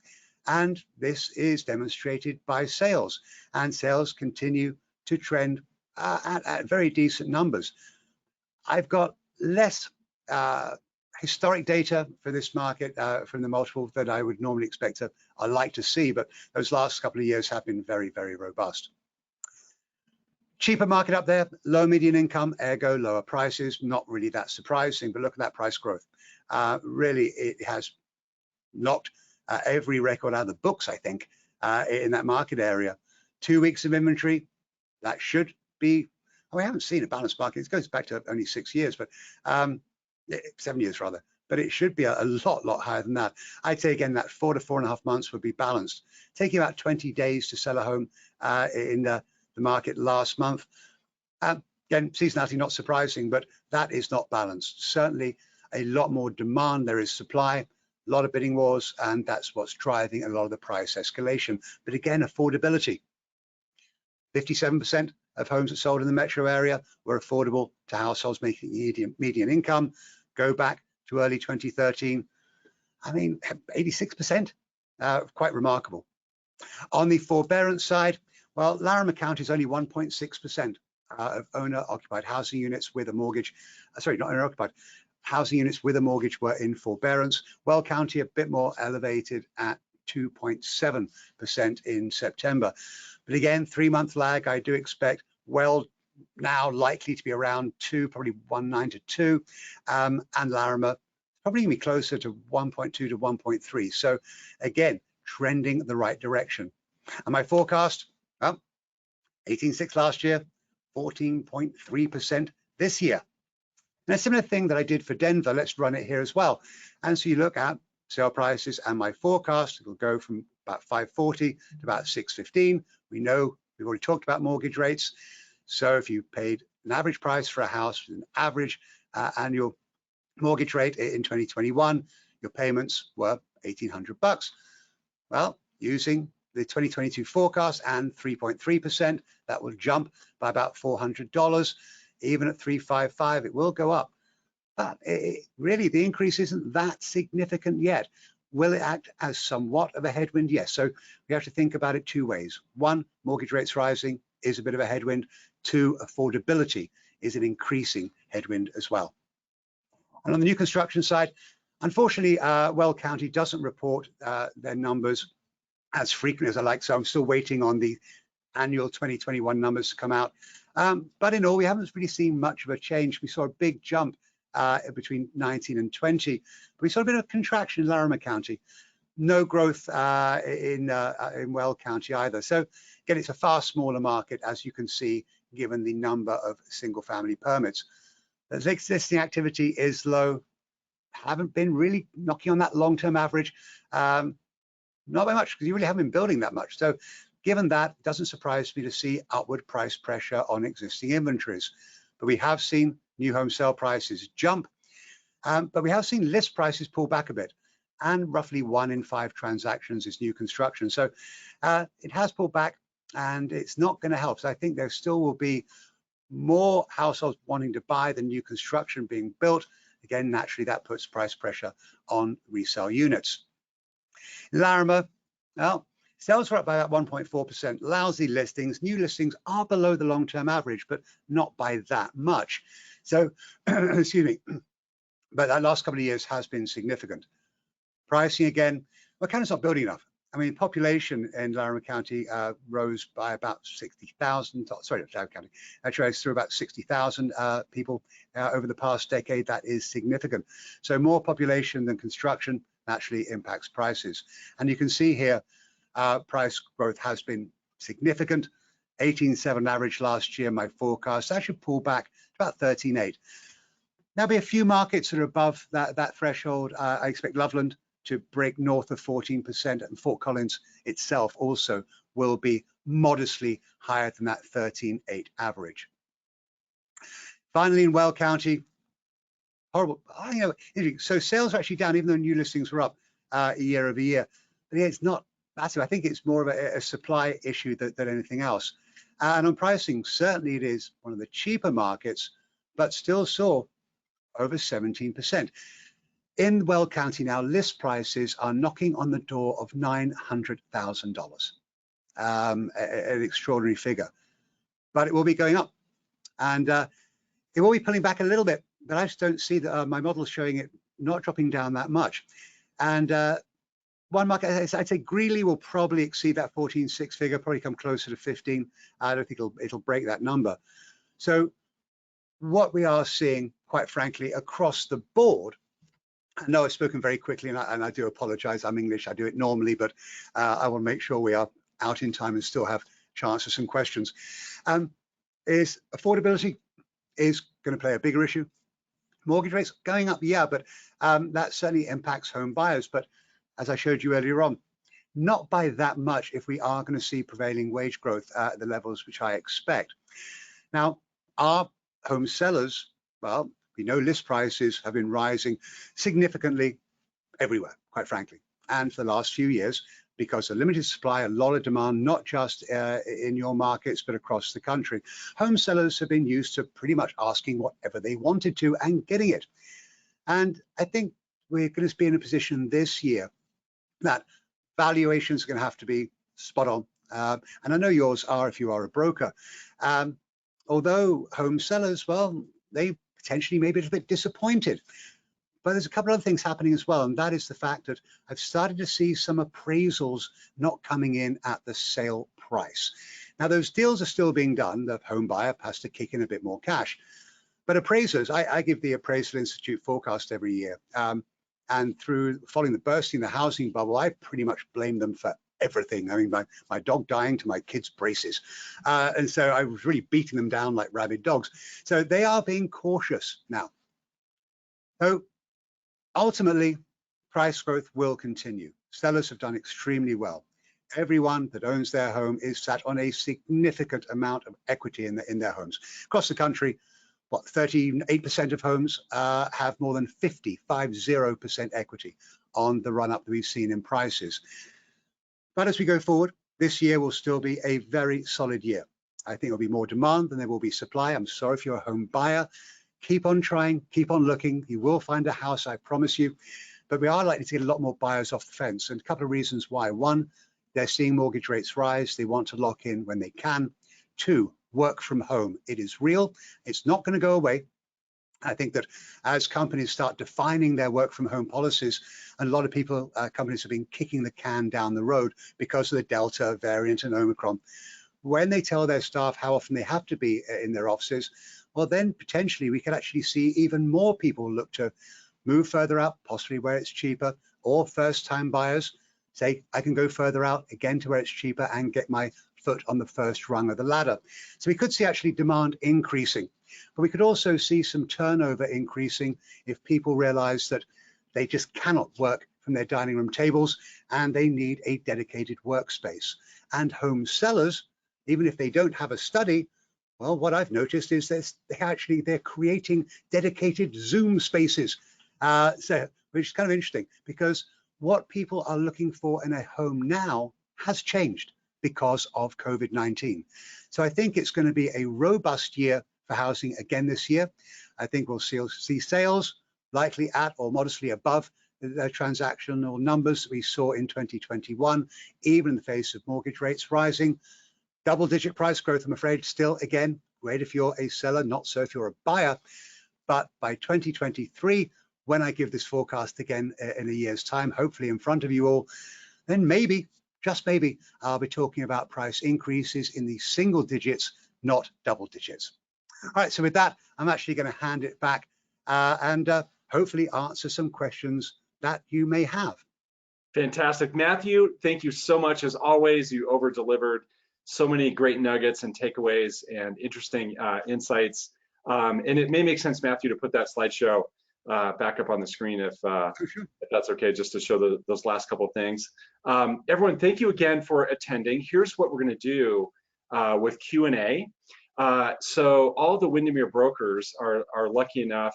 And this is demonstrated by sales, and sales continue to trend at very decent numbers. I've got less historic data for this market from the multiple that I would normally expect to, I like to see, but those last couple of years have been very robust. Cheaper market up there, low median income, ergo lower prices, not really that surprising, but look at that price growth. Really, it has knocked every record out of the books, I think, in that market area. 2 weeks of inventory, that should be, we haven't seen a balanced market. It goes back to only 6 years, but 7 years rather, but it should be a lot higher than that. I'd say again that 4 to 4.5 months would be balanced. Taking about 20 days to sell a home in the market last month. Again, seasonality not surprising, but that is not balanced. Certainly a lot more demand, there is supply, a lot of bidding wars, and that's what's driving a lot of the price escalation. But again, affordability. 57% of homes that sold in the metro area were affordable to households making median income. Go back to early 2013, I mean, 86%, quite remarkable. On the forbearance side, well, Larimer County is only 1.6% of owner-occupied housing units with a mortgage, sorry, not owner-occupied, housing units with a mortgage were in forbearance. Weld County a bit more elevated at 2.7% in September. But again, 3-month lag, I do expect well now likely to be around 2, probably 1.9 to 2, and Larimer probably going to be closer to 1.2 to 1.3. So again, trending the right direction. And my forecast, well, 18.6 last year, 14.3% this year. And a similar thing that I did for Denver, let's run it here as well. And so you look at sale prices and my forecast, it'll go from about 540 to about 615. We know we've already talked about mortgage rates. So if you paid an average price for a house with an average annual mortgage rate in 2021, your payments were $1,800. Well, using the 2022 forecast and 3.3%, that will jump by about $400. Even at 355, it will go up. But really, the increase isn't that significant yet. Will it act as somewhat of a headwind? Yes. So we have to think about it two ways. One, mortgage rates rising is a bit of a headwind. Two, affordability is an increasing headwind as well. And on the new construction side, unfortunately, Weld County doesn't report their numbers as frequently as I like. So I'm still waiting on the annual 2021 numbers to come out. But in all, we haven't really seen much of a change. We saw a big jump between 19 and 20. But we saw a bit of contraction in Larimer County. No growth in Weld County either. So again, it's a far smaller market, as you can see, given the number of single-family permits. The existing activity is low. Haven't been really knocking on that long-term average. Not by much, because you really haven't been building that much. So given that, it doesn't surprise me to see upward price pressure on existing inventories. But we have seen new home sale prices jump, but we have seen list prices pull back a bit, and roughly 1 in 5 transactions is new construction. So it has pulled back, and it's not going to help. So I think there still will be more households wanting to buy than new construction being built. Again, naturally, that puts price pressure on resale units. Larimer, well, sales were up by about 1.4%. Lousy listings. New listings are below the long-term average, but not by that much. So, excuse me, but that last couple of years has been significant. Pricing again, well, Canada's not building enough. I mean, population in Larimer County rose by about 60,000. Sorry, not Larimer County. Actually, rose through about 60,000 people over the past decade. That is significant. So more population than construction naturally impacts prices. And you can see here, price growth has been significant. 18.7 average last year. My forecast actually pulled back to about 13.8. There'll be a few markets that are above that threshold. I expect Loveland to break north of 14%, and Fort Collins itself also will be modestly higher than that 13.8 average. Finally, in Weld County, horrible. So sales are actually down, even though new listings were up year over year. But yeah, it's not massive. I think it's more of a supply issue than anything else. And on pricing, certainly it is one of the cheaper markets, but still saw over 17%. In Weld County now, list prices are knocking on the door of $900,000, an extraordinary figure. But it will be going up, and it will be pulling back a little bit, but I just don't see that my model is showing it not dropping down that much. And one market, I'd say Greeley will probably exceed that 14.6 figure, probably come closer to 15. I don't think it'll break that number. So what we are seeing, quite frankly, across the board, I know I've spoken very quickly, and I do apologize. I'm English. I do it normally, but I want to make sure we are out in time and still have chance for some questions. Is affordability is going to play a bigger issue. Mortgage rates going up, yeah, but that certainly impacts home buyers. But as I showed you earlier on, not by that much if we are going to see prevailing wage growth at the levels which I expect. Now, our home sellers, well, we know list prices have been rising significantly everywhere, quite frankly. And for the last few years, because of limited supply, a lot of demand, not just in your markets, but across the country, home sellers have been used to pretty much asking whatever they wanted to and getting it. And I think we're going to be in a position this year that valuations are going to have to be spot on. And I know yours are if you are a broker. Although home sellers, well, they potentially may be a little bit disappointed. But there's a couple of other things happening as well, and that is the fact that I've started to see some appraisals not coming in at the sale price. Now, those deals are still being done. The home buyer has to kick in a bit more cash. But appraisers, I give the Appraisal Institute forecast every year. And through following the bursting of the housing bubble, I pretty much blame them for everything. I mean, my dog dying to my kids' braces. And so I was really beating them down like rabid dogs. So they are being cautious now. So ultimately, price growth will continue. Sellers have done extremely well. Everyone that owns their home is sat on a significant amount of equity in their homes. Across the country, what, 38% of homes have more than 50% equity on the run-up that we've seen in prices. But as we go forward, this year will still be a very solid year. I think there'll be more demand than there will be supply. I'm sorry if you're a home buyer. Keep on trying, keep on looking. You will find a house, I promise you. But we are likely to get a lot more buyers off the fence, and a couple of reasons why. One, they're seeing mortgage rates rise. They want to lock in when they can. Two, work from home. It is real. It's not going to go away. I think that as companies start defining their work from home policies, a lot of companies have been kicking the can down the road because of the Delta variant and Omicron. When they tell their staff how often they have to be in their offices, well, then potentially we could actually see even more people look to move further out, possibly where it's cheaper, or first-time buyers say, I can go further out again to where it's cheaper and get my foot on the first rung of the ladder. So we could see actually demand increasing, but we could also see some turnover increasing if people realize that they just cannot work from their dining room tables and they need a dedicated workspace. And home sellers, even if they don't have a study, well, what I've noticed is they're creating dedicated Zoom spaces, which is kind of interesting, because what people are looking for in a home now has changed because of COVID-19. So I think it's going to be a robust year for housing again this year. I think we'll see sales likely at or modestly above the transactional numbers that we saw in 2021, even in the face of mortgage rates rising. Double-digit price growth, I'm afraid, still, again, great if you're a seller, not so if you're a buyer. But by 2023, when I give this forecast again in a year's time, hopefully in front of you all, then maybe, just maybe, I'll be talking about price increases in the single digits, not double digits. All right, so with that, I'm actually going to hand it back and hopefully answer some questions that you may have. Fantastic. Matthew, thank you so much. As always, you over-delivered so many great nuggets and takeaways and interesting insights. And it may make sense, Matthew, to put that slideshow back up on the screen if that's okay, just to show those last couple of things. Everyone, thank you again for attending. Here's what we're going to do with Q&A. So all the Windermere brokers are lucky enough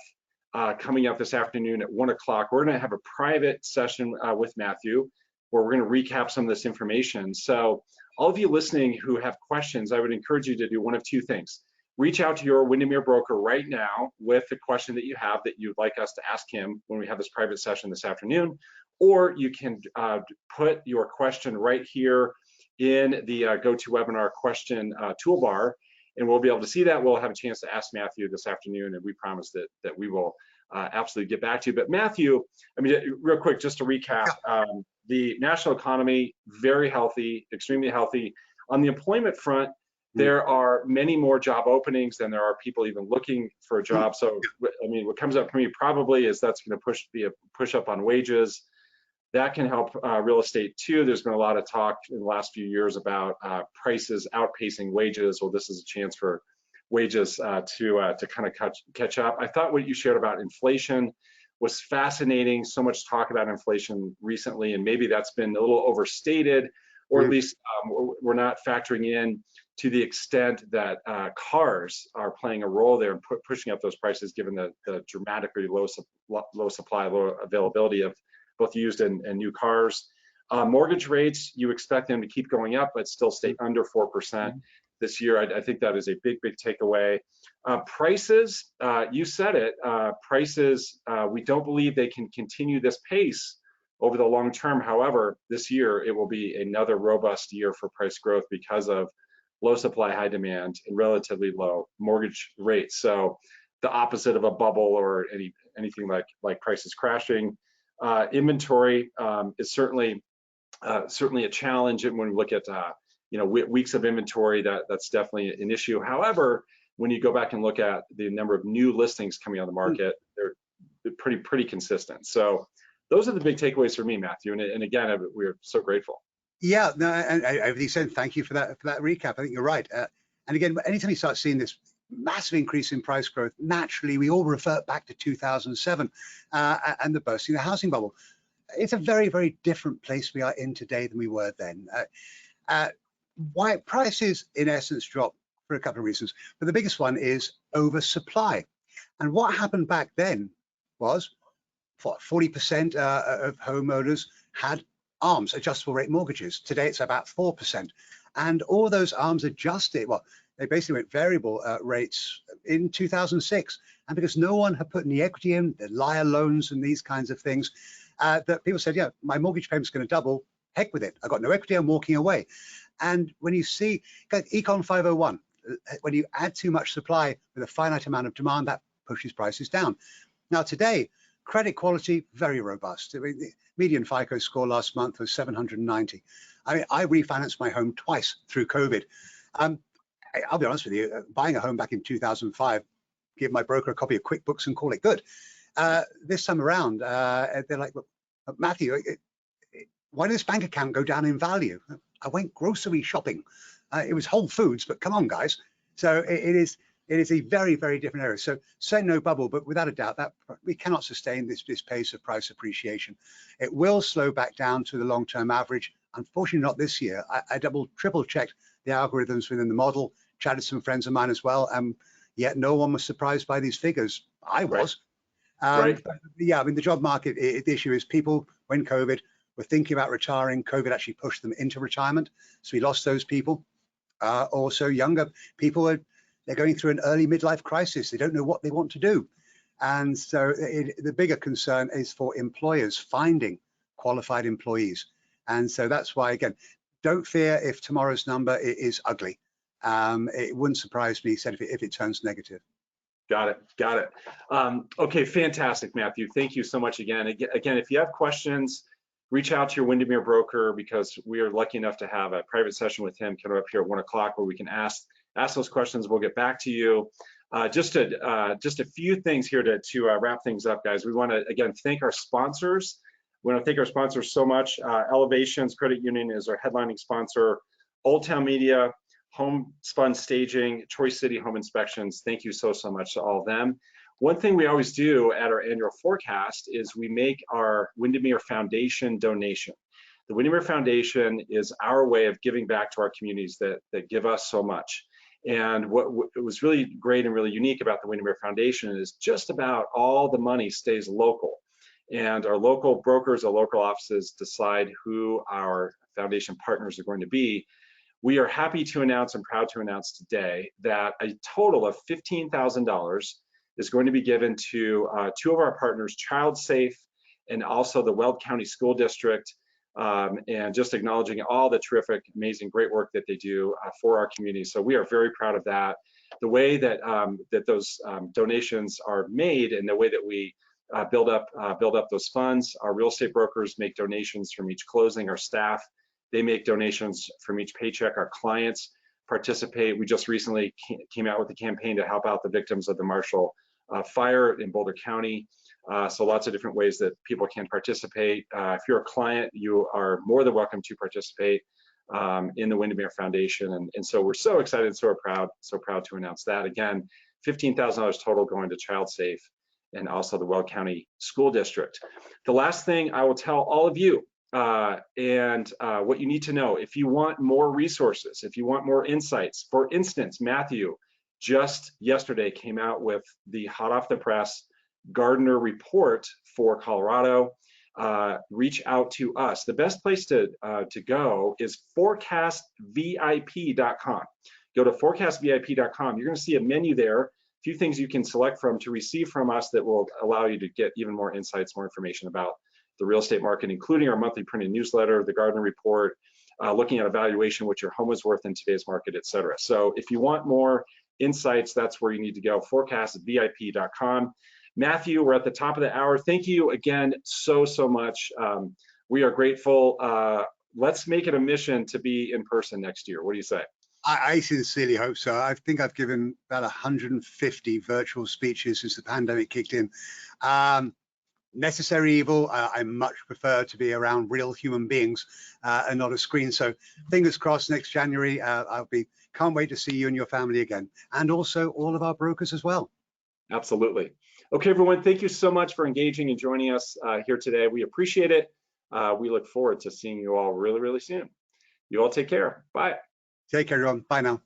coming up this afternoon at 1 o'clock. We're going to have a private session with Matthew where we're going to recap some of this information. So all of you listening who have questions, I would encourage you to do one of two things. Reach out to your Windermere broker right now with the question that you have that you'd like us to ask him when we have this private session this afternoon, or you can put your question right here in the GoToWebinar question toolbar, and we'll be able to see that. We'll have a chance to ask Matthew this afternoon, and we promise that we will absolutely get back to you. But Matthew, I mean, real quick, just to recap, the national economy, very healthy, extremely healthy. On the employment front, there are many more job openings than there are people even looking for a job. So, I mean, what comes up for me probably is that's going to be a push up on wages. That can help real estate too. There's been a lot of talk in the last few years about prices outpacing wages. Well, this is a chance for wages to kind of catch up. I thought what you shared about inflation was fascinating. So much talk about inflation recently, and maybe that's been a little overstated, or at least we're not factoring in to the extent that cars are playing a role there and pushing up those prices, given the dramatically low supply, low availability of both used and new cars. Mortgage rates, you expect them to keep going up, but still stay under 4% this year. I think that is a big, big takeaway. Prices, you said it, prices, we don't believe they can continue this pace over the long term. However, this year, it will be another robust year for price growth because of low supply, high demand, and relatively low mortgage rates. So the opposite of a bubble or anything like prices crashing. Inventory is certainly a challenge when we look at weeks of inventory, that's definitely an issue. However, when you go back and look at the number of new listings coming on the market, they're pretty consistent. So those are the big takeaways for me, Matthew. And again, we're so grateful. Yeah, no, and everything said, thank you for that recap. I think you're right. And again, anytime you start seeing this massive increase in price growth, naturally we all revert back to 2007 and the bursting of the housing bubble. It's a very, very different place we are in today than we were then. Why prices in essence drop for a couple of reasons, but the biggest one is oversupply. And what happened back then was 40% of homeowners had ARMs, adjustable rate mortgages. Today it's about 4%. And all those ARMs adjusted, well, they basically went variable rates in 2006. And because no one had put any equity in, the liar loans and these kinds of things, that people said, yeah, my mortgage payment's going to double, heck with it. I've got no equity, I'm walking away. And when you see Econ 501, when you add too much supply with a finite amount of demand, that pushes prices down. Now today, credit quality, very robust. I mean, the median FICO score last month was 790. I refinanced my home twice through COVID. I'll be honest with you, buying a home back in 2005, give my broker a copy of QuickBooks and call it good. This time around, they're like, well, Matthew, why did this bank account go down in value? I went grocery shopping. It was Whole Foods, but come on, guys. So it is a very, very different area. So say no bubble, but without a doubt that we cannot sustain this pace of price appreciation. It will slow back down to the long-term average. Unfortunately, not this year. I triple checked the algorithms within the model, chatted some friends of mine as well, yet no one was surprised by these figures. I was. Right. Yeah, I mean, the job market, the issue is people, when COVID, were thinking about retiring. COVID actually pushed them into retirement. So we lost those people. Also, younger people, they're going through an early midlife crisis. They don't know what they want to do. And so the bigger concern is for employers finding qualified employees. And so that's why, again, don't fear if tomorrow's number is ugly. It wouldn't surprise me, said if it turns negative. Got it. Okay, fantastic, Matthew. Thank you so much again. Again, if you have questions, reach out to your Windermere broker, because we are lucky enough to have a private session with him coming up here at 1 o'clock where we can ask those questions. We'll get back to you. Just a few things here to wrap things up, guys. We want to, again, thank our sponsors. We want to thank our sponsors so much. Elevations Credit Union is our headlining sponsor. Old Town Media, Homespun Staging, Choice City Home Inspections. Thank you so much to all of them. One thing we always do at our annual forecast is we make our Windermere Foundation donation. The Windermere Foundation is our way of giving back to our communities that give us so much. And what was really great and really unique about the Windermere Foundation is just about all the money stays local. And our local brokers, our local offices decide who our foundation partners are going to be. We are happy to announce and proud to announce today that a total of $15,000 is going to be given to two of our partners, Child Safe and also the Weld County School District, and just acknowledging all the terrific, amazing, great work that they do for our community. So we are very proud of that. The way that those donations are made and the way that we build up those funds, our real estate brokers make donations from each closing. Our staff, they make donations from each paycheck. Our clients participate. We just recently came out with a campaign to help out the victims of the Marshall fire in Boulder County. So lots of different ways that people can participate. If you're a client, you are more than welcome to participate in the Windermere Foundation. And so we're so excited and so proud to announce that. Again, $15,000 total going to Child Safe and also the Weld County School District. The last thing I will tell all of you, and what you need to know, if you want more resources, if you want more insights, for instance, Matthew just yesterday came out with the hot off the press Gardner report for Colorado. Reach out to us. The best place to go is forecastvip.com. Go to forecastvip.com. You're going to see a menu there, a few things you can select from to receive from us that will allow you to get even more insights, more information about the real estate market, including our monthly printed newsletter, the Gardner report, looking at evaluation, what your home is worth in today's market, et cetera. So if you want more insights, that's where you need to go, forecastvip.com. Matthew, we're at the top of the hour. Thank you again so much. We are grateful let's make it a mission to be in person next year. What do you say? I sincerely hope so. I think I've given about 150 virtual speeches since the pandemic kicked in. Necessary evil. I much prefer to be around real human beings and not a screen. So fingers crossed next January. Can't wait to see you and your family again, and also all of our brokers as well. Absolutely. Okay, everyone, thank you so much for engaging and joining us here today. We appreciate it. We look forward to seeing you all really, really soon. You all take care. Bye. Take care, everyone. Bye now.